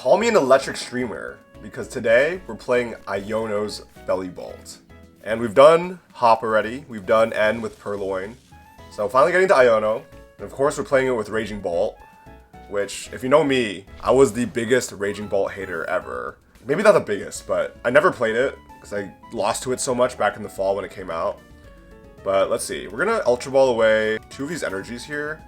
Call me an electric streamer, because today we're playing Iono's Bellibolt. And we've done Hop already, we've done N with Purloin. So finally getting to Iono, and of course we're playing it with Raging Bolt, which, if you know me, I was the biggest Raging Bolt hater ever. Maybe not the biggest, but I never played it, because I lost to it so much back in the fall when it came out. But let's see, we're gonna Ultra Ball away 2 of these energies here,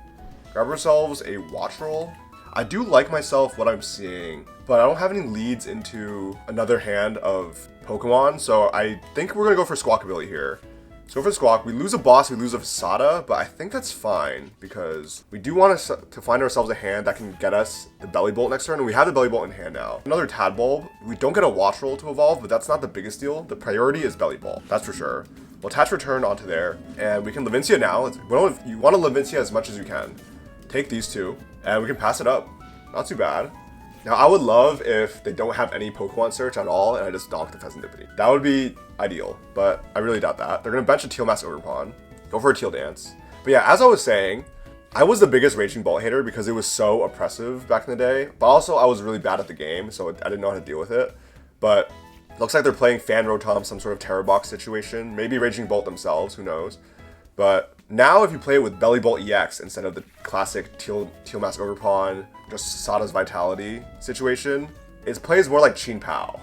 grab ourselves a Wattrel. I do like myself what I'm seeing, but I don't have any leads into another hand of Pokemon, so I think we're gonna go for Squawkabilly here. Let's go for Squawk. We lose a boss, we lose a Sada, but I think that's fine, because we do want to find ourselves a hand that can get us the Bellibolt next turn, and we have the Bellibolt in hand now. Another Tadbulb. We don't get a Wattrel to evolve, but that's not the biggest deal. The priority is Bellibolt, that's for sure. We'll attach Return onto there, and we can Levincia now. You want to Levincia as much as you can. Take these two, and we can pass it up. Not too bad. Now, I would love if they don't have any Pokemon search at all, and I just donk the Serendipity. That would be ideal, but I really doubt that. They're going to bench a Teal Mask Ogerpon, go for a Teal Dance. But yeah, as I was saying, I was the biggest Raging Bolt hater because it was so oppressive back in the day, but also I was really bad at the game, so I didn't know how to deal with it. But looks like they're playing Fan Rotom, some sort of Tera Box situation, maybe Raging Bolt themselves, who knows. But now if you play it with Bellibolt EX instead of the classic Teal Mask Ogerpon, just Sada's Vitality situation, it plays more like Chien-Pao,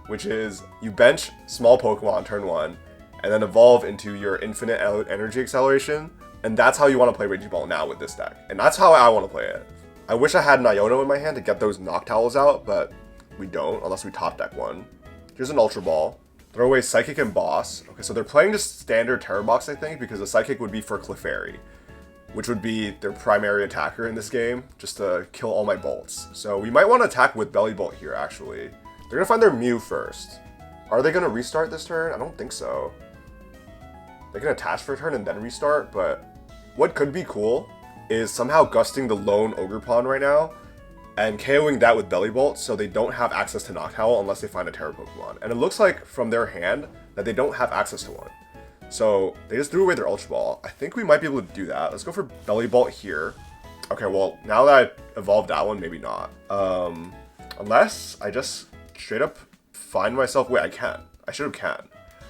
which is you bench small Pokemon turn 1, and then evolve into your infinite energy acceleration, and that's how you want to play Raging Bolt now with this deck. And that's how I want to play it. I wish I had an Iono in my hand to get those Noctowls out, but we don't, unless we top deck one. Here's an Ultra Ball. Throw away Psychic and Boss. Okay, so they're playing just standard Tera Box, I think, because the Psychic would be for Clefairy, which would be their primary attacker in this game, just to kill all my bolts. So we might want to attack with Bellibolt here, actually. They're going to find their Mew first. Are they going to restart this turn? I don't think so. They can attach for a turn and then restart, but what could be cool is somehow gusting the lone Ogerpon right now and KOing that with Bellibolt so they don't have access to Noctowl unless they find a Tera Pokemon. And it looks like from their hand that they don't have access to one. So they just threw away their Ultra Ball. I think we might be able to do that. Let's go for Bellibolt here. Okay, well, now that I evolved that one, maybe not. Unless I just straight up find myself... Wait, I can. I should have can.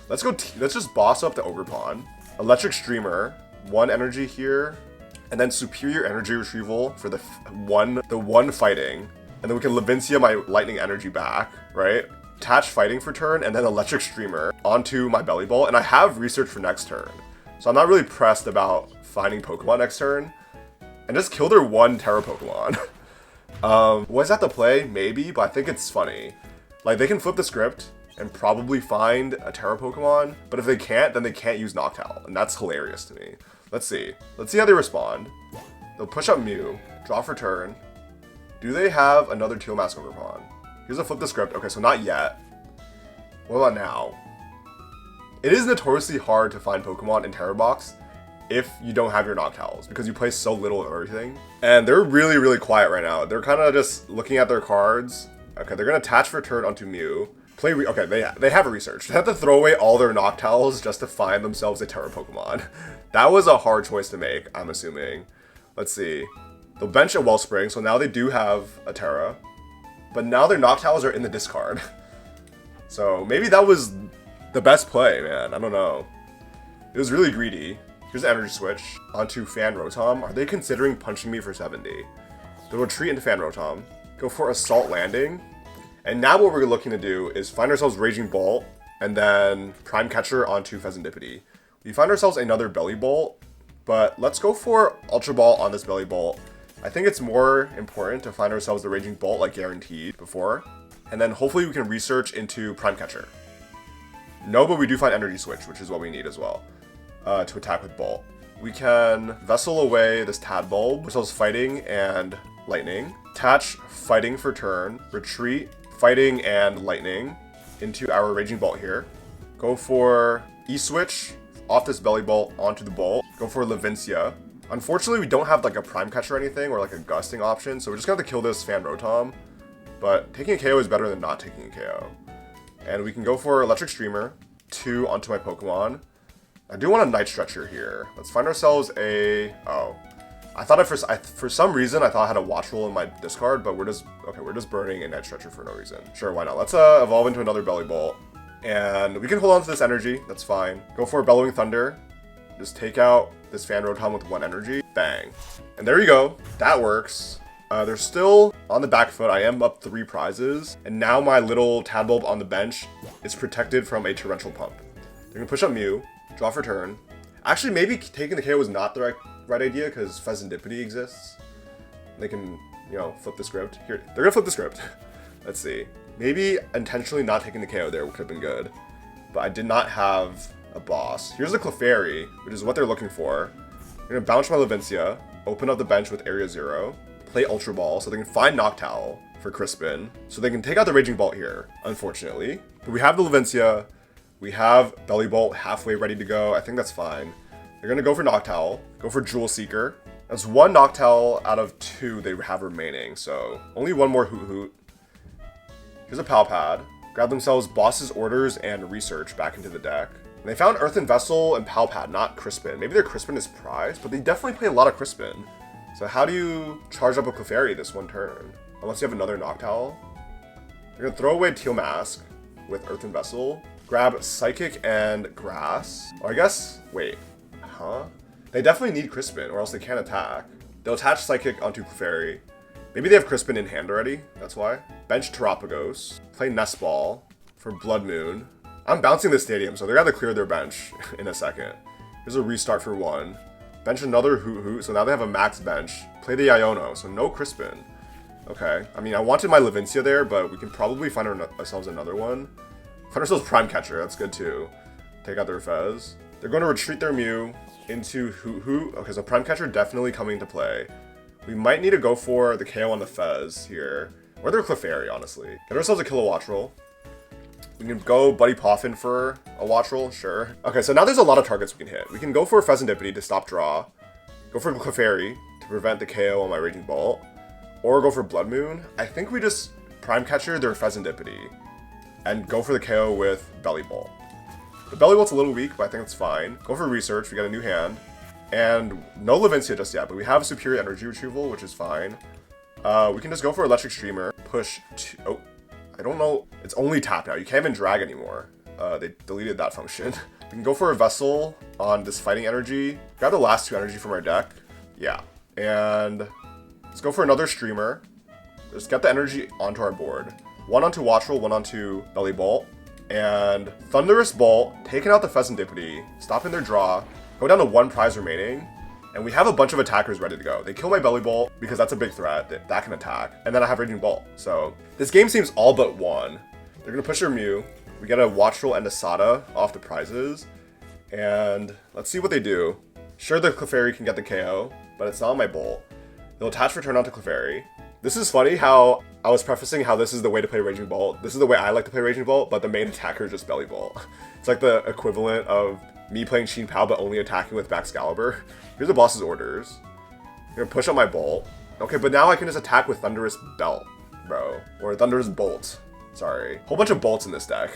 Let's just boss up the Ogerpon. Electric Streamer. 1 energy here. And then Superior Energy Retrieval for the one fighting. And then we can Levincia my Lightning Energy back, right? Attach Fighting for turn, and then Electric Streamer onto my Bellibolt, and I have Research for next turn. So I'm not really pressed about finding Pokemon next turn. And just kill their 1 Tera Pokemon. Was that the play? Maybe, but I think it's funny. Like, they can flip the script and probably find a Tera Pokemon, but if they can't, then they can't use Noctowl, and that's hilarious to me. Let's see. Let's see how they respond. They'll push up Mew, draw for turn. Do they have another Teal Mask Ogerpon? Here's a flip the script. Okay, so not yet. What about now? It is notoriously hard to find Pokemon in Tera Box if you don't have your Noctowls, because you play so little of everything. And they're really, really quiet right now. They're kind of just looking at their cards. Okay, they're going to attach for turn onto Mew. Okay, they have a research. They have to throw away all their Noctowls just to find themselves a Tera Pokemon. That was a hard choice to make, I'm assuming. Let's see. They'll bench a Wellspring, so now they do have a Tera. But now their Noctowls are in the discard. So maybe that was the best play, man. I don't know. It was really greedy. Here's the Energy Switch onto Fan Rotom. Are they considering punching me for 70? They'll retreat into Fan Rotom. Go for Assault Landing. And now what we're looking to do is find ourselves Raging Bolt and then Prime Catcher onto Serendipity. We find ourselves another Bellibolt, but let's go for Ultra Ball on this Bellibolt. I think it's more important to find ourselves the Raging Bolt, like guaranteed before. And then hopefully we can research into Prime Catcher. No, but we do find Energy Switch, which is what we need as well, to attack with Bolt. We can Vessel away this Tadbulb, ourselves Fighting and Lightning. Attach Fighting for turn, retreat, Fighting and Lightning into our Raging Bolt here. Go for E-Switch off this Bellibolt onto the Bolt. Go for Levincia. Unfortunately, we don't have like a Prime Catcher or anything, or like a gusting option, so we're just gonna have to kill this Fan Rotom. But taking a KO is better than not taking a KO. And we can go for Electric Streamer, 2 onto my Pokemon. I do want a Night Stretcher here. Let's find ourselves a... Oh. I thought for some reason I thought I had a Wattrel in my discard, but we're just burning a Night Stretcher for no reason. Sure, why not? Let's evolve into another Bellibolt. And we can hold on to this energy, that's fine. Go for a Bellowing Thunder. Just take out this Fan Rotom with 1 energy. Bang. And there you go. That works. They're still on the back foot. I am up 3 prizes. And now my little Tadbulb on the bench is protected from a Torrential Pump. They're going to push up Mew, draw for turn. Actually, maybe taking the KO was not the right idea because Pheasantipity exists. They can, you know, flip the script. Here, they're going to flip the script. Let's see. Maybe intentionally not taking the KO there could have been good. But I did not have a boss. Here's the Clefairy, which is what they're looking for. I'm going to bounce my Levincia, open up the bench with Area 0, play Ultra Ball so they can find Noctowl for Crispin. So they can take out the Raging Bolt here, unfortunately. But we have the Levincia. We have Bellibolt halfway ready to go. I think that's fine. They're going to go for Noctowl, go for Jewel Seeker. That's 1 Noctowl out of 2 they have remaining, so only 1 more Hoot Hoot. Here's a Pal Pad. Grab themselves Boss's Orders and Research back into the deck. And they found Earthen Vessel and Pal Pad, not Crispin. Maybe their Crispin is prized, but they definitely play a lot of Crispin. So how do you charge up a Clefairy this 1 turn? Unless you have another Noctowl. You're going to throw away Teal Mask with Earthen Vessel. Grab Psychic and Grass. Or I guess, wait, huh? They definitely need Crispin or else they can't attack. They'll attach Psychic onto Clefairy. Maybe they have Crispin in hand already, that's why. Bench Terapagos, play Nest Ball for Blood Moon. I'm bouncing this stadium, so they're gonna clear their bench in a second. Here's a restart for 1. Bench another Hoot Hoot, so now they have a max bench. Play the Iono, so no Crispin. Okay, I mean, I wanted my Levincia there, but we can probably find ourselves another one. Find ourselves Prime Catcher, that's good too. Take out their Fez. They're going to retreat their Mew into Hoot Hoot. Okay, so Prime Catcher definitely coming into play. We might need to go for the KO on the Fez here. Or their Clefairy, honestly. Get ourselves a Kilowattrel. We can go Buddy Poffin for a Wattrel, sure. Okay, so now there's a lot of targets we can hit. We can go for Pheasantipity to stop draw. Go for Clefairy to prevent the KO on my Raging Bolt. Or go for Blood Moon. I think we just Prime Catcher their Pheasantipity. And go for the KO with Bellibolt. The Bellibolt's a little weak, but I think it's fine. Go for Research, we got a new hand. And no Levincia just yet, but we have Superior Energy Retrieval, which is fine. We can just go for Electric Streamer. Push to... Oh, I don't know. It's only tap now. You can't even drag anymore. They deleted that function. We can go for a Vessel on this Fighting Energy. Grab the last 2 energy from our deck. Yeah. And let's go for another Streamer. Just get the energy onto our board. 1 onto Wattrel, 1 onto Bellibolt. And Thunderous Bolt, taking out the Pheasantipity, stopping their draw, go down to 1 prize remaining, and we have a bunch of attackers ready to go. They kill my Bellibolt because that's a big threat that can attack, and then I have Raging Bolt. So this game seems all but won. They're gonna push their Mew. We get a Wattrel and a Sada off the prizes, and let's see what they do. Sure, the Clefairy can get the KO, but it's not my Bolt. They'll attach for turn onto Clefairy. This is funny how I was prefacing how this is the way to play Raging Bolt. This is the way I like to play Raging Bolt, but the main attacker is just Bellibolt. It's like the equivalent of me playing Chien-Pao but only attacking with Baxcalibur. Here's the boss's orders. I'm gonna push up my Bolt. Okay, but now I can just attack with Thunderous Belt, bro. Or Thunderous Bolt. Sorry. Whole bunch of bolts in this deck.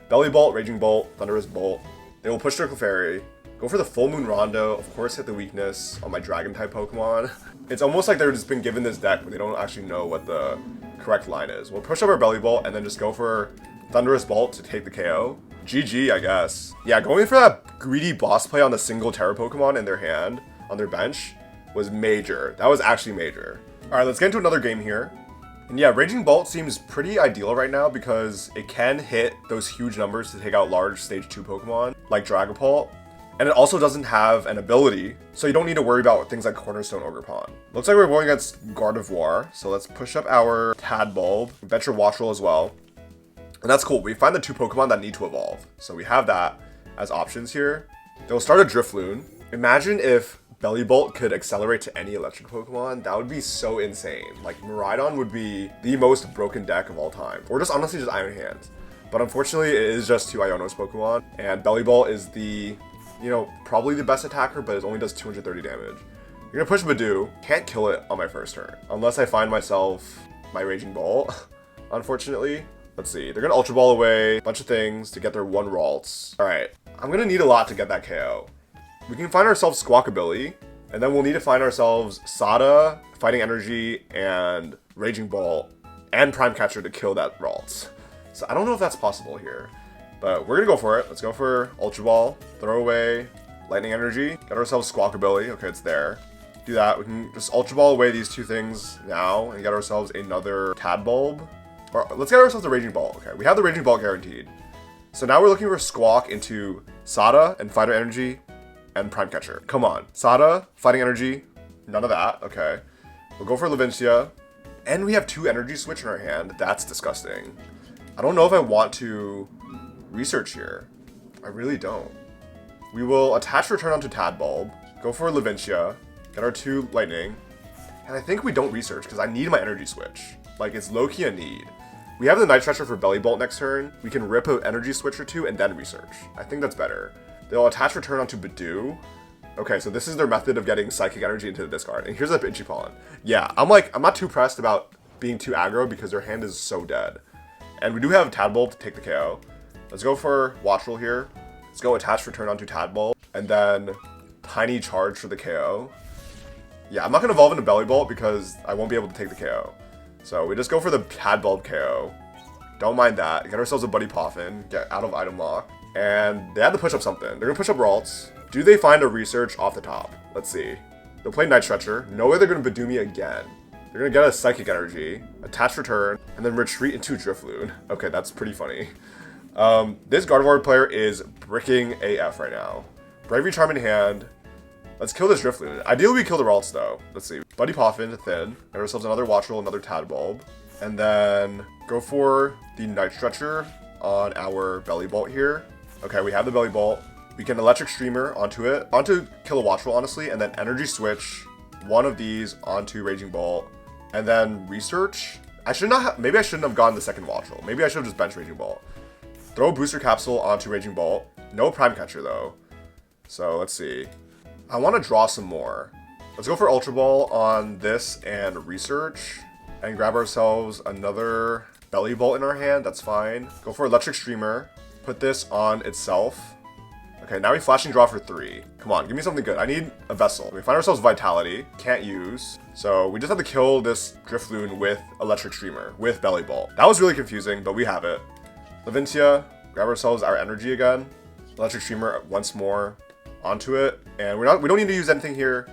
Bellibolt, Raging Bolt, Thunderous Bolt. They will push their Clefairy. Go for the Full Moon Rondo. Of course, hit the weakness on my Dragon-type Pokemon. It's almost like they've just been given this deck, but they don't actually know what the correct line is. We'll push up our Bellibolt and then just go for Thunderous Bolt to take the KO. GG, I guess. Yeah, going for that greedy boss play on the single Tera Pokemon in their hand, on their bench, was major. That was actually major. Alright, let's get into another game here. And yeah, Raging Bolt seems pretty ideal right now because it can hit those huge numbers to take out large Stage 2 Pokemon, like Dragapult. And it also doesn't have an ability, so you don't need to worry about things like Cornerstone Ogerpon. Looks like we're going against Gardevoir, so let's push up our Tadbulb, venture Wattrel as well. And that's cool, we find the 2 Pokemon that need to evolve. So we have that as options here. They'll start a Drifloon. Imagine if Bellibolt could accelerate to any electric Pokemon, that would be so insane. Like, Miraidon would be the most broken deck of all time. Or just honestly just Iron Hands. But unfortunately, it is just 2 Iono's Pokemon, and Bellibolt is the, you know, probably the best attacker, but it only does 230 damage. You're gonna push Badoo. Can't kill it on my first turn. Unless I find myself my Raging Bolt, unfortunately. Let's see, they're gonna Ultra Ball away, a bunch of things to get their 1 Ralts. Alright, I'm gonna need a lot to get that KO. We can find ourselves Squawkabilly, And then we'll need to find ourselves Sada, Fighting Energy, and Raging Bolt, and Prime Catcher to kill that Ralts. So I don't know if that's possible here, but we're gonna go for it. Let's go for Ultra Ball, throw away Lightning Energy, get ourselves Squawkabilly. Okay, it's there. Do that. We can just Ultra Ball away these two things now and get ourselves another Tadbulb. Or let's get ourselves a Raging Bolt. Okay, we have the Raging Bolt guaranteed. So now we're looking for Squawk into Sada and Fighter Energy and Prime Catcher. Come on. Sada, Fighting Energy, none of that. Okay. We'll go for Levincia. And we have 2 Energy Switch in our hand. That's disgusting. I don't know if I want to research here. I really don't. We will attach Return onto Tadbulb, go for Levincia, get our 2 Lightning, and I think we don't research because I need my Energy Switch. Like, it's low-key a need. We have the Night Stretcher for Bellibolt next turn. We can rip an Energy Switch or 2 and then research. I think that's better. They'll attach Return onto Badoo. Okay, so this is their method of getting Psychic Energy into the discard. And here's a Ichi-Pollen. Yeah, I'm not too pressed about being too aggro because their hand is so dead. And we do have Tadbulb to take the KO. Let's go for Wattrel here. Let's go attach Return onto Tadbulb. And then Tiny Charge for the KO. Yeah, I'm not going to evolve into Bellibolt because I won't be able to take the KO. So we just go for the Tadbulb KO. Don't mind that. Get ourselves a Buddy Poffin. Get out of item lock. And they had to push up something. They're going to push up Ralts. Do they find a research off the top? Let's see. They'll play Night Stretcher. No way they're going to Badoo me again. They're going to get a Psychic Energy, attach Return, and then retreat into Drifloon. Okay, that's pretty funny. This Gardevoir player is bricking AF right now. Bravery Charm in hand. Let's kill this Drifloon. Ideally, we kill the Ralts, though. Let's see. Buddy Poffin to thin. Get ourselves another Wattrel, another Tadbulb. And then go for the Night Stretcher on our Bellibolt here. Okay, we have the Bellibolt. We can Electric Streamer onto it, onto Kilowattrel, honestly, and then Energy Switch one of these onto Raging Bolt, and then Research. Maybe I shouldn't have gone the second Wattrel. Maybe I should have just benched Raging Bolt. Throw a Booster Capsule onto Raging Bolt. No Prime Catcher, though. So, let's see. I want to draw some more. Let's go for Ultra Ball on this and Research, and grab ourselves another Bellibolt in our hand. That's fine. Go for Electric Streamer. Put this on itself. Okay, now we Flashing Draw for 3. Come on, give me something good. I need a Vessel. We find ourselves Vitality. Can't use. So we just have to kill this Drifloon with Electric Streamer, with Bellibolt. That was really confusing, but we have it. Levincia, grab ourselves our Energy again. Electric Streamer once more onto it. And we don't need to use anything here.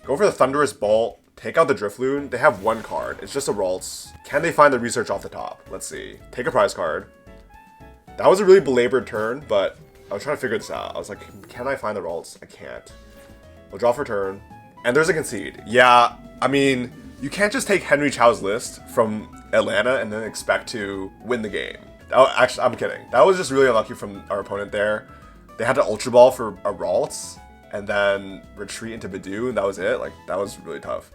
Go for the Thunderous Bolt. Take out the Drifloon. They have 1 card. It's just a Ralts. Can they find the Research off the top? Let's see. Take a prize card. That was a really belabored turn, but I was trying to figure this out. I was like, can I find the Ralts? I can't. We'll draw for turn. And there's a concede. Yeah, I mean, you can't just take Henry Chow's list from Atlanta and then expect to win the game. Actually, I'm kidding. That was just really unlucky from our opponent there. They had to Ultra Ball for a Ralts and then retreat into Badoo, and that was it. Like, that was really tough.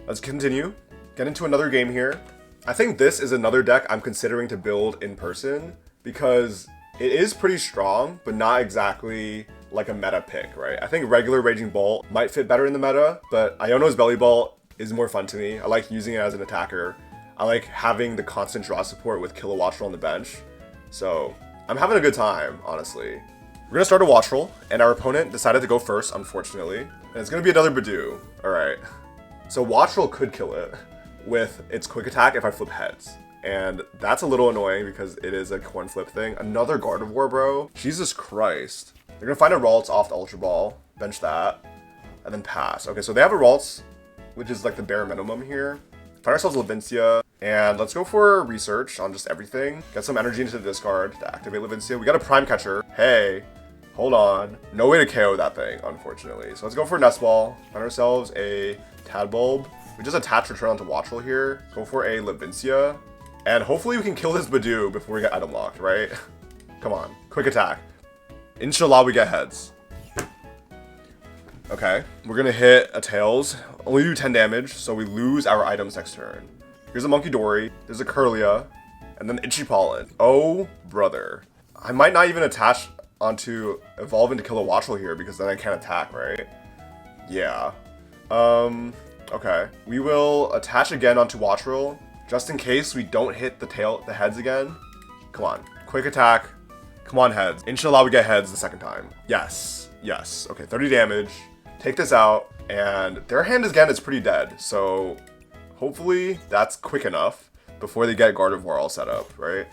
Let's continue. Get into another game here. I think this is another deck I'm considering to build in person because it is pretty strong, but not exactly like a meta pick, right? I think regular Raging Bolt might fit better in the meta, but Iono's Bellibolt is more fun to me. I like using it as an attacker. I like having the constant draw support with Kilowattrel on the bench. So I'm having a good time, honestly. We're gonna start a Wattrel, and our opponent decided to go first, unfortunately. And it's gonna be another Badoo. All right. So Wattrel could kill it with its quick attack if I flip heads. And that's a little annoying because it is a coin flip thing. Another Gardevoir, bro. Jesus Christ. They're gonna find a Ralts off the Ultra Ball, bench that, and then pass. Okay, so they have a Ralts, which is like the bare minimum here. Find ourselves Levincia, and let's go for Research on just everything. Get some energy into the discard to activate Levincia. We got a Prime Catcher. Hey, hold on. No way to KO that thing, unfortunately. So let's go for Nest Ball. Find ourselves a Tadbulb. We just attach Return onto Wattrel here. Go for a Levincia. And hopefully we can kill this Badoo before we get item locked, right? Come on. Quick attack. Inshallah we get heads. Okay. We're going to hit a Tails. Only do 10 damage, so we lose our items next turn. Here's a Munkidori. There's a Curlia. And then Ichi-Pollen. Oh, brother. I might not even attach onto Evolve into Kilowattrel here because then I can't attack, right? Yeah. Okay. We will attach again onto Wattrel. Just in case we don't hit the heads again. Come on. Quick attack. Come on, heads. Inshallah, we get heads the second time. Yes. Yes. Okay, 30 damage. take this out, and their hand again is pretty dead, so hopefully that's quick enough before they get Gardevoir all set up, right?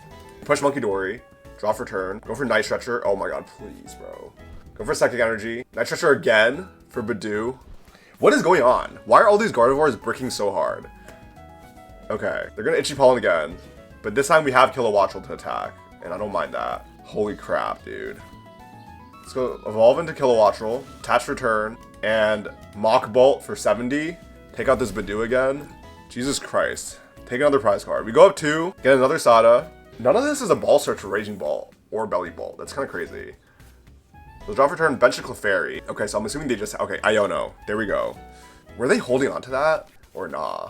Push Monkey Dory, draw for turn, go for Night Stretcher. Oh my god, please, bro. Go for Psychic Energy. Night Stretcher again for Badoo. What is going on? Why are all these Gardevoirs bricking so hard? Okay, they're gonna Itchy Pollen again, but this time we have Kilowattrel to attack, and I don't mind that. Holy crap, dude. Let's go evolve into Kilowattrel, attach return, and Mach Bolt for 70. Take out this Badoo again. Jesus Christ. Take another prize card. We go up 2, get another Sada. None of this is a ball search for Raging Bolt or Bellibolt. That's kind of crazy. We'll draw for turn, bench a Clefairy. Okay, so I'm assuming they just, okay, Iono. There we go. Were they holding on to that or nah?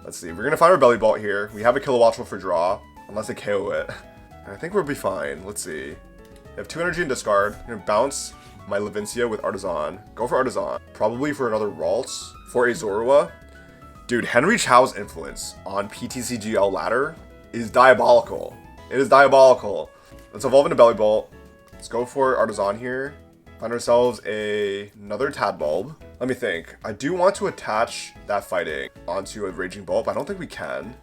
Let's see. We're gonna find our Bellibolt here. We have a Kilowattrel for draw, unless they KO it. I think we'll be fine. Let's see. We have 2 energy and discard. I'm gonna bounce my Levincia with Artisan. Go for Artisan. Probably for another Ralts. For a Zorua. Dude, Henry Chow's influence on PTCGL ladder is diabolical. It is diabolical. Let's evolve into Bellibolt. Let's go for Artisan here. Find ourselves another Tadbulb. Let me think. I do want to attach that fighting onto a Raging Bolt, but I don't think we can.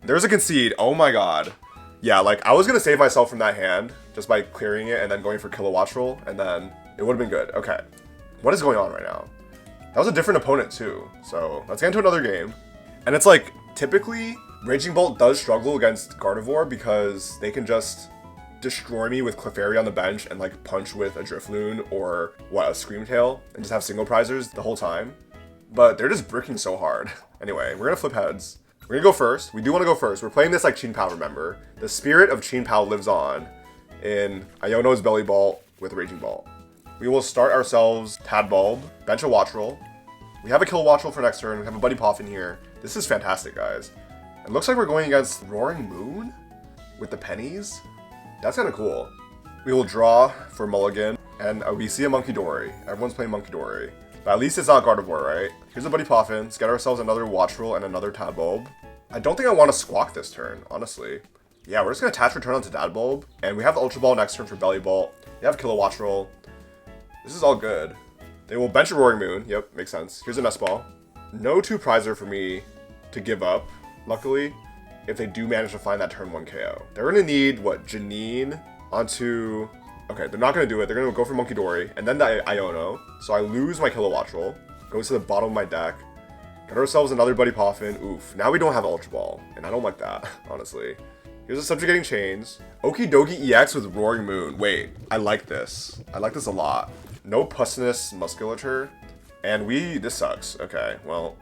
There's a concede. Oh my god. Yeah, like, I was going to save myself from that hand just by clearing it and then going for Kilowattrel, and then it would have been good. Okay. What is going on right now? That was a different opponent, too. So, let's get into another game. And it's like, typically, Raging Bolt does struggle against Gardevoir because they can just destroy me with Clefairy on the bench and, like, punch with a Drifloon or, what, a Screamtail, and just have single prizers the whole time. But they're just bricking so hard. Anyway, we're going to flip heads. We're gonna go first. We do want to go first. We're playing this like Chien-Pao, remember? The spirit of Chien-Pao lives on in Iono's Bellibolt with Raging Bolt. We will start ourselves Tadbulb, bench a Wattrel. We have a Kilowattrel for next turn. We have a Buddy Poffin here. This is fantastic, guys. It looks like we're going against Roaring Moon with the pennies. That's kind of cool. We will draw for Mulligan, and we see a Monkey Dory. Everyone's playing Monkey Dory. But at least it's not Gardevoir, right? Here's a Buddy Poffin. Let's get ourselves another Wattrel and another Tadbulb. I don't think I want to Squawk this turn, honestly. Yeah, we're just going to attach return onto Tadbulb. And we have the Ultra Ball next turn for Bellibolt. We have Kilowattrel. This is all good. They will bench a Roaring Moon. Yep, makes sense. Here's a Nest Ball. No 2 prizer for me to give up, luckily, if they do manage to find that turn 1 KO. They're going to need, what, Janine onto... Okay, they're not going to do it. They're going to go for Monkey Dory, and then the Iono. So I lose my Kilowattrel. Goes to the bottom of my deck. Get ourselves another Buddy Poffin. Oof. Now we don't have Ultra Ball, and I don't like that, honestly. Here's a Subjugating Chains. Okidogi EX with Roaring Moon. Wait, I like this. I like this a lot. No Pussiness Musculature. And this sucks. Okay, well,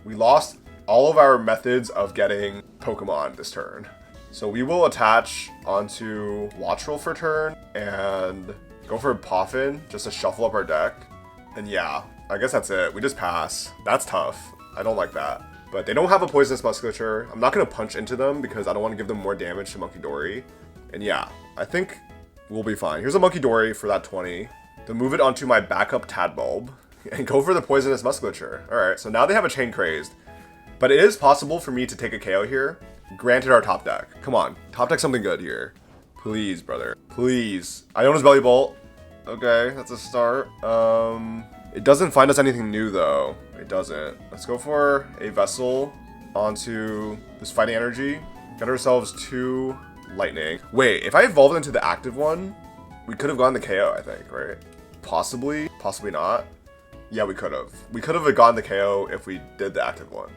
we lost all of our methods of getting Pokemon this turn. So we will attach onto Wattrel for turn and go for a Poffin just to shuffle up our deck. And yeah, I guess that's it. We just pass. That's tough. I don't like that. But they don't have a Poisonous Musculature. I'm not going to punch into them because I don't want to give them more damage to Monkey Dory. And yeah, I think we'll be fine. Here's a Monkey Dory for that 20. Then move it onto my backup Tadbulb and go for the Poisonous Musculature. Alright, so now they have a Chain Crazed. But it is possible for me to take a KO here. Granted our top deck. Come on. Top deck something good here. Please, brother. Please. Iono's Bellibolt. Okay, that's a start. It doesn't find us anything new, though. It doesn't. Let's go for a Vessel onto this Fighting Energy. Get ourselves 2 Lightning. Wait, if I evolved into the active one, we could have gotten the KO, I think, right? Possibly. Possibly not. Yeah, we could have. We could have gotten the KO if we did the active one.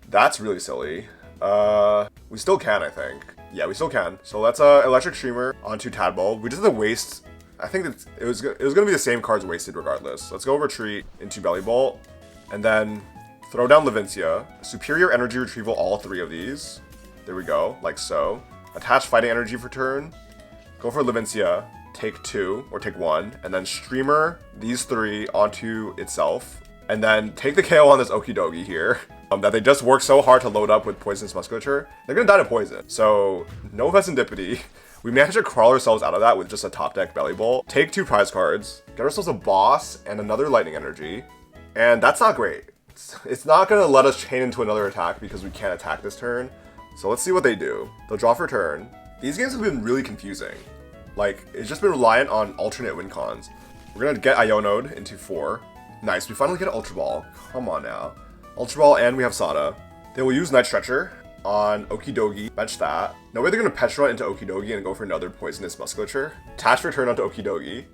That's really silly. We still can, I think. Yeah, we still can. So let's Electric Streamer onto Tadbulb. We just have to waste. I think it was gonna be the same cards wasted regardless. Let's go Retreat into Bellibolt, and then throw down Levincia. Superior Energy Retrieval all 3 of these. There we go, like so. Attach Fighting Energy for turn. Go for Levincia. Take 2 or take 1, and then Streamer these 3 onto itself, and then take the KO on this Okidogi here. That they just worked so hard to load up with Poisonous Musculature. They're gonna die to poison. So, no Vesendipity. We managed to crawl ourselves out of that with just a top deck Bellibolt. Take 2 prize cards. Get ourselves a Boss and another Lightning Energy. And that's not great. It's not gonna let us chain into another attack because we can't attack this turn. So let's see what they do. They'll draw for turn. These games have been really confusing. Like, it's just been reliant on alternate win cons. We're gonna get Iono'd into 4. Nice, we finally get an Ultra Ball. Come on now. Ultra Ball, and we have Sada. Then we'll use Night Stretcher on Okidogi. Bench that. No way they're gonna Petra into Okidogi and go for another poisonous musculature. Attach return onto Okidogi.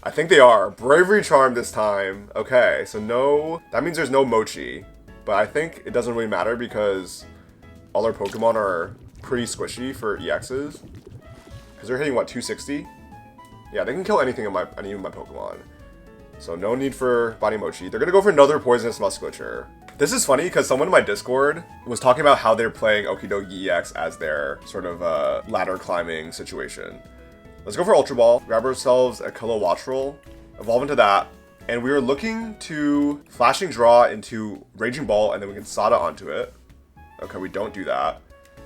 I think they are. Bravery Charm this time. Okay, so no... That means there's no Mochi. But I think it doesn't really matter because all our Pokemon are pretty squishy for EXs. Because they're hitting, what, 260? Yeah, they can kill anything in any of my Pokemon. So no need for Body Mochi. They're going to go for another Poisonous Musculature. This is funny because someone in my Discord was talking about how they're playing Okidogi EX as their sort of ladder climbing situation. Let's go for Ultra Ball, grab ourselves a Kilowattrel, evolve into that, and we are looking to Flashing Draw into Raging Ball, and then we can Sada onto it. Okay, we don't do that.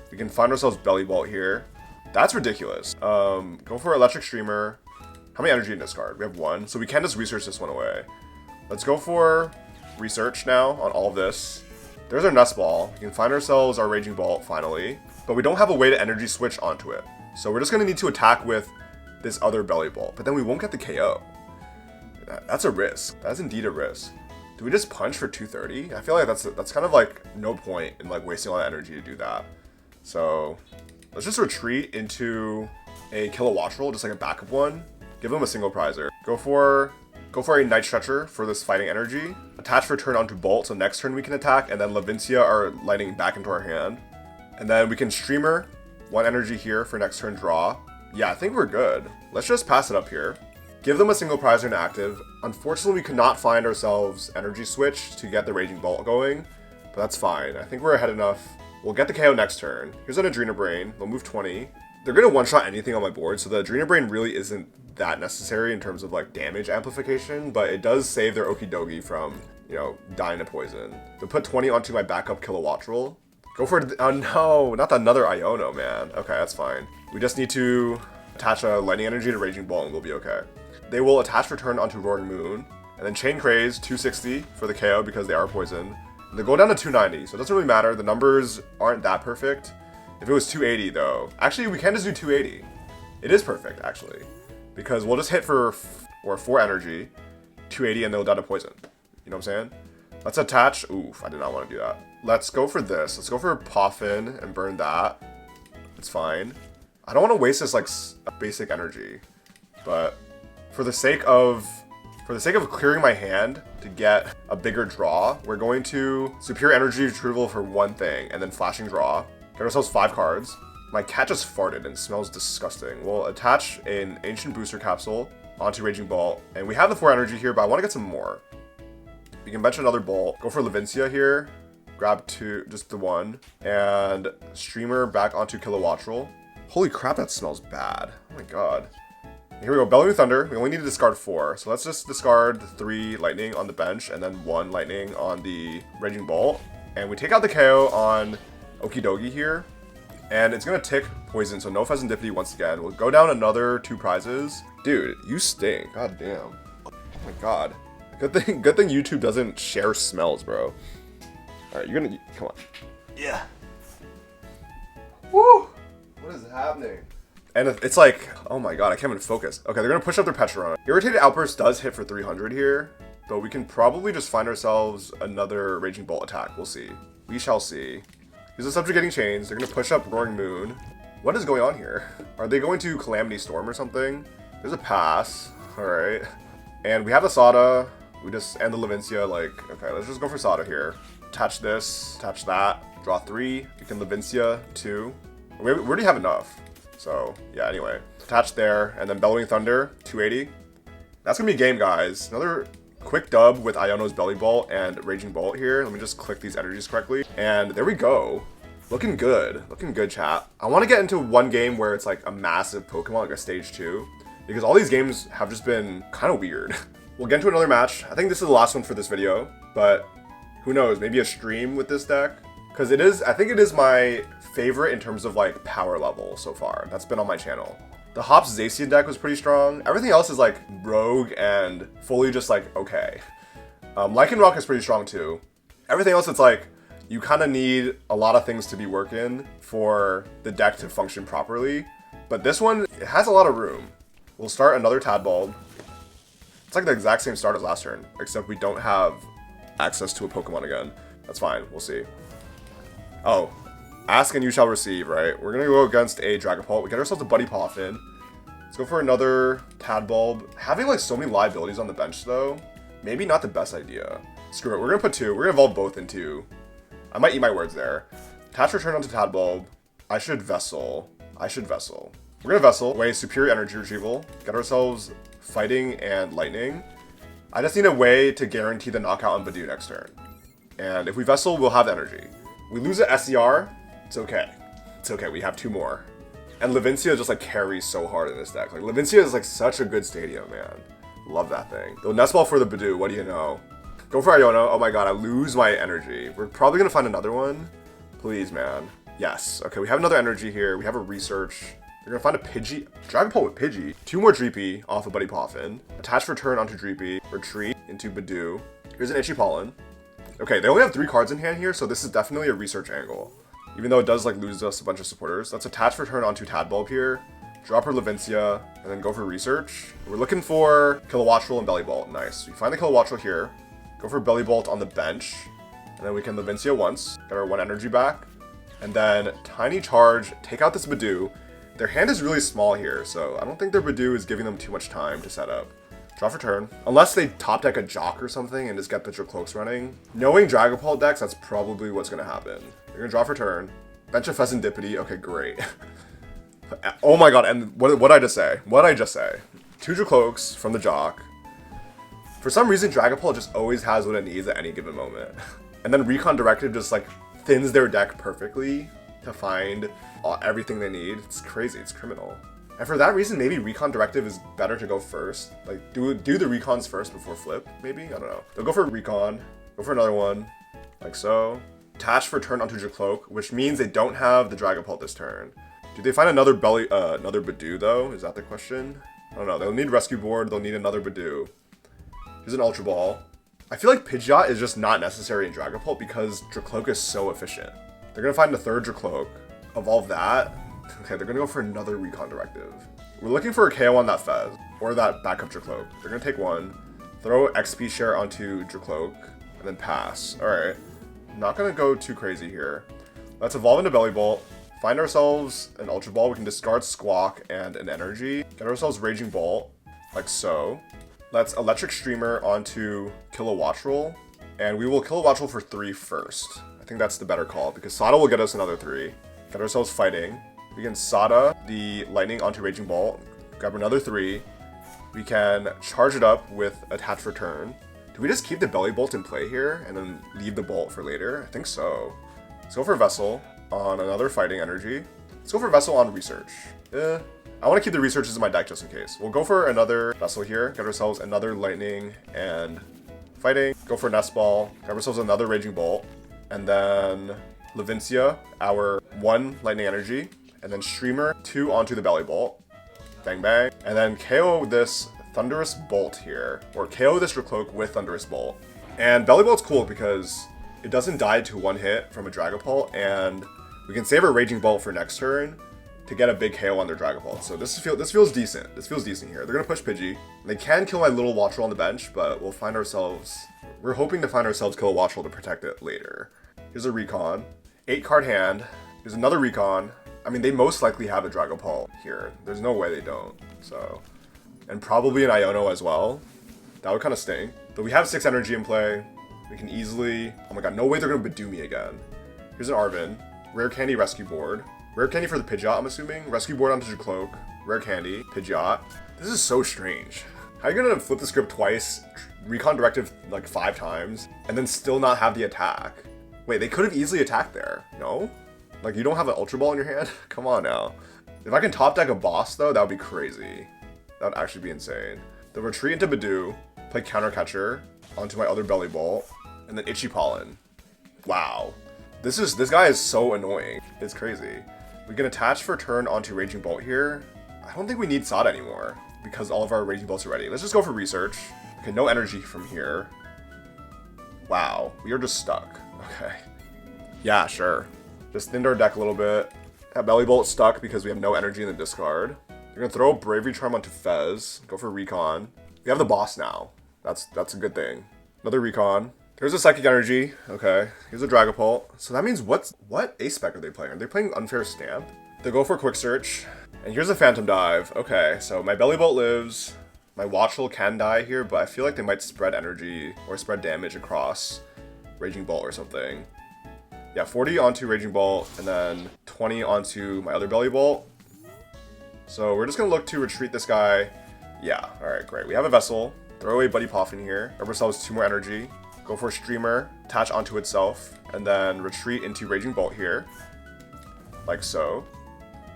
We can find ourselves Bellibolt here. That's ridiculous. Go for Electric Streamer. How many energy in discard? We have 1, so we can just research this one away. Let's go for research now on all of this. There's our Nest Ball. We can find ourselves our Raging Bolt finally, but we don't have a way to energy switch onto it. So we're just gonna need to attack with this other Bellibolt, but then we won't get the KO. That's a risk. That's indeed a risk. Do we just punch for 230? I feel like that's kind of like no point in like wasting all that energy to do that. So let's just retreat into a Kilowattrel, just like a backup one. Give them a single prizer. Go for a Night Stretcher for this fighting energy. Attach return onto Bolt, so next turn we can attack, and then Levincia are lighting back into our hand. And then we can Streamer 1 energy here for next turn draw. Yeah, I think we're good. Let's just pass it up here. Give them a single prizer and active. Unfortunately, we could not find ourselves Energy Switch to get the Raging Bolt going, but that's fine. I think we're ahead enough. We'll get the KO next turn. Here's an Adrena Brain. They'll move 20. They're going to one-shot anything on my board, so the Adrena Brain really isn't that necessary in terms of like damage amplification, but it does save their Okidogi from, you know, dying to poison. They'll put 20 onto my backup Kilowattrel. Go for it. Oh no, not another Iono, man. Okay, that's fine. We just need to attach a Lightning Energy to Raging Ball and we'll be okay. They will attach return onto Roaring Moon, and then Chain Craze 260 for the KO because they are poisoned. They go down to 290, so it doesn't really matter. The numbers aren't that perfect. If it was 280 though, actually we can just do 280. It is perfect actually, because we'll just hit for 4 energy, 280, and they'll die to poison. You know what I'm saying? Let's attach. Oof, I did not want to do that. Let's go for this. Let's go for Poffin and burn that. It's fine. I don't want to waste this like basic energy, but for the sake of clearing my hand to get a bigger draw, we're going to Superior Energy Retrieval for 1 thing, and then Flashing Draw. Get ourselves 5 cards. My cat just farted and smells disgusting. We'll attach an Ancient Booster Capsule onto Raging Bolt, and we have the 4 energy here, but I want to get some more. We can bench another Bolt. Go for Levincia here. Grab 2, just the 1, and Streamer back onto Kilowattrel. Holy crap, that smells bad. Oh my god. Here we go, Bellowing Thunder. We only need to discard 4, so let's just discard 3 Lightning on the bench and then 1 Lightning on the Raging Bolt. And we take out the KO on Okidogi here, and it's gonna tick Poison, so no Pheasantipity once again. We'll go down another 2 prizes. Dude, you stink. God damn. Oh my god. Good thing YouTube doesn't share smells, bro. Alright, you're gonna... Come on. Yeah. Woo! What is happening? And it's like, oh my god, I can't even focus. Okay, they're gonna push up their Petra. Irritated Outburst does hit for 300 here, but we can probably just find ourselves another Raging Bolt attack. We'll see. We shall see. Here's the Subjugating Chains. They're gonna push up Roaring Moon. What is going on here? Are they going to Calamity Storm or something? There's a pass. Alright. And we have the Sada. We just end the Levincia, like, okay, let's just go for Sada here. Attach this, attach that, draw 3. You can Levincia 2. We already have enough. So, yeah, anyway. Attach there, and then Bellowing Thunder, 280. That's gonna be a game, guys. Another quick dub with Iono's Bellibolt and Raging Bolt here. Let me just click these energies correctly. And there we go. Looking good. Looking good, chat. I want to get into one game where it's like a massive Pokemon, like a stage 2. Because all these games have just been kind of weird. We'll get into another match. I think this is the last one for this video. But who knows? Maybe a stream with this deck. Because it is, I think it is my favorite in terms of like power level so far. That's been on my channel. The Hops Zacian deck was pretty strong. Everything else is like rogue and fully just like okay. Lycanroc is pretty strong too. Everything else, it's like you kind of need a lot of things to be working for the deck to function properly. But this one, it has a lot of room. We'll start another Tadbulb. It's like the exact same start as last turn, except we don't have access to a Pokemon again. That's fine, we'll see. Oh, ask and you shall receive, right? We're gonna go against a Dragapult. We get ourselves a Buddy Poffin. Let's go for another Tadbulb. Having like so many liabilities on the bench though, maybe not the best idea. Screw it, we're gonna put 2. We're gonna evolve both into. I might eat my words there. Attach return onto Tadbulb. I should Vessel. We're gonna Vessel, away Superior Energy Retrieval, get ourselves Fighting and Lightning. I just need a way to guarantee the knockout on Badoo next turn. And if we Vessel, we'll have energy. We lose an SER, it's okay. It's okay, we have 2 more. And Levincia just like carries so hard in this deck. Like Levincia is like such a good stadium, man. Love that thing. The Nest Ball for the Badoo, what do you know? Go for Iono. Oh my god, I lose my energy. We're probably gonna find another one. Please, man. Yes. Okay, we have another energy here. We have a research. We're gonna find a Pidgey. Dragapult with Pidgey. 2 more Dreepy off of Buddy Poffin. Attach return onto Dreepy. Retreat into Badoo. Here's an Itchy Pollen. Okay, they only have 3 cards in hand here, so this is definitely a research angle. Even though it does like lose us a bunch of supporters. Let's attach return onto Tadbulb here. Drop her Levincia, and then go for research. We're looking for Kilowattrel and Bellibolt. Nice. We find the Kilowattrel here. Go for Bellibolt on the bench. And then we can Levincia once. Get our 1 energy back. And then Tiny Charge, take out this Badoo. Their hand is really small here, so I don't think their Badoo is giving them too much time to set up. Draw for turn. Unless they top deck a Jock or something and just get the Dracloaks running. Knowing Dragapult decks, that's probably what's going to happen. You're going to draw for turn. Bench a Pheasantipity. Okay, great. Oh my god, and what I just say? What I just say? 2 Dracloaks from the Jock. For some reason, Dragapult just always has what it needs at any given moment. And then Recon Directive just like thins their deck perfectly to find everything they need. It's crazy, it's criminal. And for that reason, maybe Recon Directive is better to go first. Like, do the Recons first before flip, maybe? I don't know. They'll go for Recon, go for another one, like so. Attach for turn onto Dracloak, which means they don't have the Dragapult this turn. Do they find another another Badoo though? Is that the question? I don't know. They'll need Rescue Board, they'll need another Badoo. Here's an Ultra Ball. I feel like Pidgeot is just not necessary in Dragapult because Dracloak is so efficient. They're gonna find a 3rd Dracloak, evolve that. Okay, they're gonna go for another Recon Directive. We're looking for a KO on that Fez, or that backup Dracloak. They're gonna take 1, throw XP share onto Dracloak, and then pass. Alright, not gonna go too crazy here. Let's evolve into Bellibolt, find ourselves an Ultra Ball. We can discard Squawk and an Energy. Get ourselves Raging Bolt, like so. Let's Electric Streamer onto Kilowattrel, and we will Kilowattrel for 3 first. I think that's the better call, because Sada will get us another 3. Get ourselves Fighting. We can Sada the Lightning onto Raging Bolt, grab another 3. We can charge it up with Attach Return. Do we just keep the Bellibolt in play here, and then leave the Bolt for later? I think so. Let's go for Vessel on another Fighting Energy. Let's go for Vessel on Research. I want to keep the Researches in my deck just in case. We'll go for another Vessel here, get ourselves another Lightning and Fighting. Go for Nest Ball, grab ourselves another Raging Bolt, and then Levincia, our 1 Lightning Energy, and then Streamer 2 onto the Bellibolt. Bang bang. And then KO this Thunderous Bolt here, or KO this Dracloak with Thunderous Bolt. And Bellibolt's cool because it doesn't die to 1 hit from a Dragapult, and we can save our Raging Bolt for next turn to get a big KO on their Dragapult. So this feels decent. This feels decent here. They're gonna push Pidgey. They can kill my little Wattrel on the bench, but we'll find ourselves. We're hoping to find ourselves Kilowattrel to protect it later. Here's a Recon. 8 card hand. Here's another Recon. I mean, they most likely have a Dragapult here. There's no way they don't. So, and probably an Iono as well. That would kind of stink. But we have 6 energy in play. We can easily. Oh my god, no way they're gonna Badoo me again. Here's an Arven. Rare Candy Rescue Board. Rare Candy for the Pidgeot, I'm assuming. Rescue Board onto Dracloak. Rare Candy. Pidgeot. This is so strange. How are you gonna flip the script twice, Recon Directive like 5 times, and then still not have the attack? Wait, they could have easily attacked there. No? Like, you don't have an Ultra Ball in your hand? Come on now. If I can top deck a boss, though, that would be crazy. That would actually be insane. The Retreat into Badoo, play Counter Catcher onto my other Bellibolt, and then Itchy Pollen. Wow. This guy is so annoying. It's crazy. We can attach for turn onto Raging Bolt here. I don't think we need Sada anymore because all of our Raging Bolts are ready. Let's just go for Research. Okay, no energy from here. Wow, we are just stuck. Okay. Yeah, sure. Just thinned our deck a little bit. That Bellibolt stuck because we have no energy in the discard. We're gonna throw Bravery Charm onto Fez. Go for Recon. We have the boss now. That's a good thing. Another recon. There's a Psychic Energy. Okay. Here's a Dragapult. So that means what ace spec are they playing? Are they playing Unfair Stamp? They go for a Quick Search. And here's a Phantom Dive. Okay, so my Bellibolt lives. My Wattrel can die here, but I feel like they might spread energy or spread damage across Raging Bolt or something. Yeah, 40 onto Raging Bolt, and then 20 onto my other Bellibolt. So we're just gonna look to retreat this guy. Yeah, alright, great. We have a Vessel. Throw away Buddy Poffin here. Grab ourselves 2 more energy. Go for a Streamer, attach onto itself, and then retreat into Raging Bolt here. Like so.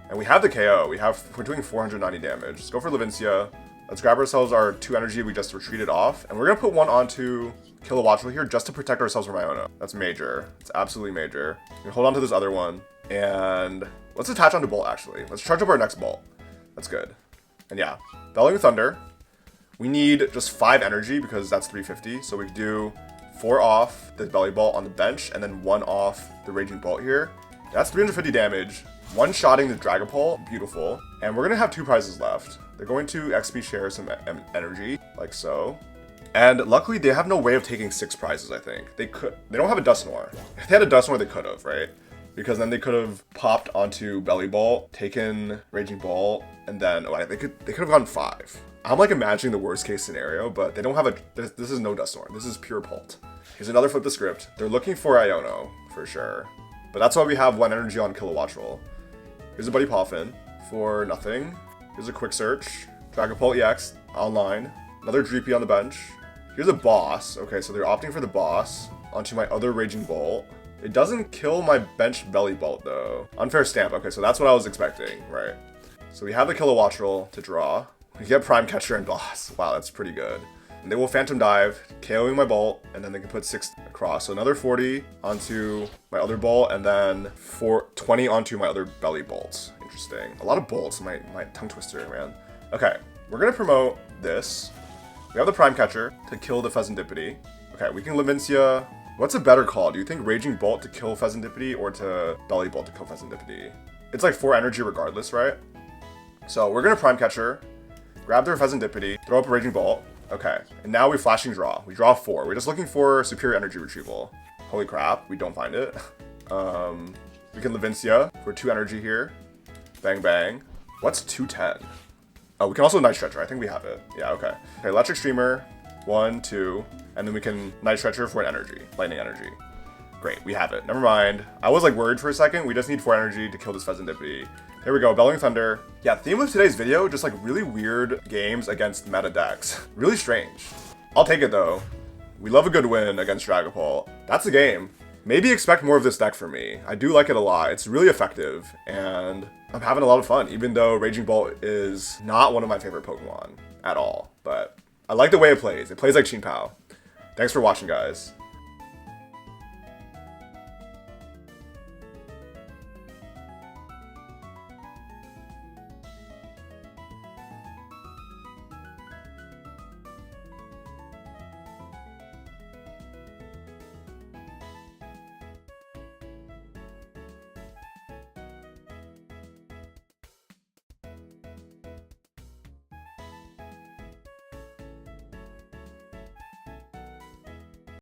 And we have the KO. We're doing 490 damage. Let's go for Levincia. Let's grab ourselves our 2 energy we just retreated off. And we're gonna put 1 onto Kilowattrel here just to protect ourselves from Iono. That's major. It's absolutely major. We can hold on to this other one. And let's attach onto Bolt actually. Let's charge up our next Bolt. That's good. And yeah, Bellowing Thunder. We need just 5 energy because that's 350. So we can do 4 off the Bellibolt on the bench and then 1 off the Raging Bolt here. That's 350 damage. One-shotting the Dragapult. Beautiful. And we're going to have 2 prizes left. They're going to XP share some energy, like so. And luckily, they have no way of taking 6 prizes, I think. They don't have a Dusknoir. If they had a Dusknoir, they could have, right? Because then they could have popped onto Bellibolt, taken Raging Bolt, and then they could have gone 5. I'm like imagining the worst case scenario, but they don't have this is no Dusknoir. This is pure Pult. Here's another flip the script. They're looking for Iono, for sure. But that's why we have 1 energy on Kilowattrel. Here's a Buddy Poffin for nothing. Here's a Quick Search. Dragapult EX online. Another Dreepy on the bench. Here's a boss. Okay, so they're opting for the boss onto my other Raging Bolt. It doesn't kill my bench Bellibolt though. Unfair Stamp. Okay, so that's what I was expecting, right? So we have the Kilowattrel to draw. We get Prime Catcher and boss. Wow, that's pretty good. And they will Phantom Dive, KOing my Bolt, and then they can put 6 across. So another 40 onto my other Bolt, and then 20 onto my other Bellibolt. Interesting. A lot of bolts, my tongue twister, man. Okay, we're gonna promote this. We have the Prime Catcher to kill the Pheasantipity. Okay, we can Levincia. What's a better call? Do you think Raging Bolt to kill Pheasantipity or to Bellibolt to kill Pheasantipity? It's like 4 energy regardless, right? So we're gonna Prime Catcher, grab their Pheasantipity, throw up a Raging Bolt. Okay, and now we Flashing Draw. We draw 4. We're just looking for Superior Energy Retrieval. Holy crap, we don't find it. We can Levincia for 2 energy here. Bang, bang. What's 210? Oh, we can also Night Stretcher. I think we have it. Yeah, okay. Okay, Electric Streamer, 1, 2, and then we can Night Stretcher for an energy. Lightning Energy. Great, we have it. Never mind. I was like worried for a second. We just need 4 energy to kill this Pheasantipity. There we go, Bellowing Thunder. Yeah, theme of today's video, just like really weird games against meta decks. Really strange. I'll take it though. We love a good win against Dragapult. That's the game. Maybe expect more of this deck from me. I do like it a lot. It's really effective, and I'm having a lot of fun, even though Raging Bolt is not one of my favorite Pokemon at all. But I like the way it plays. It plays like Chien-Pao. Thanks for watching, guys.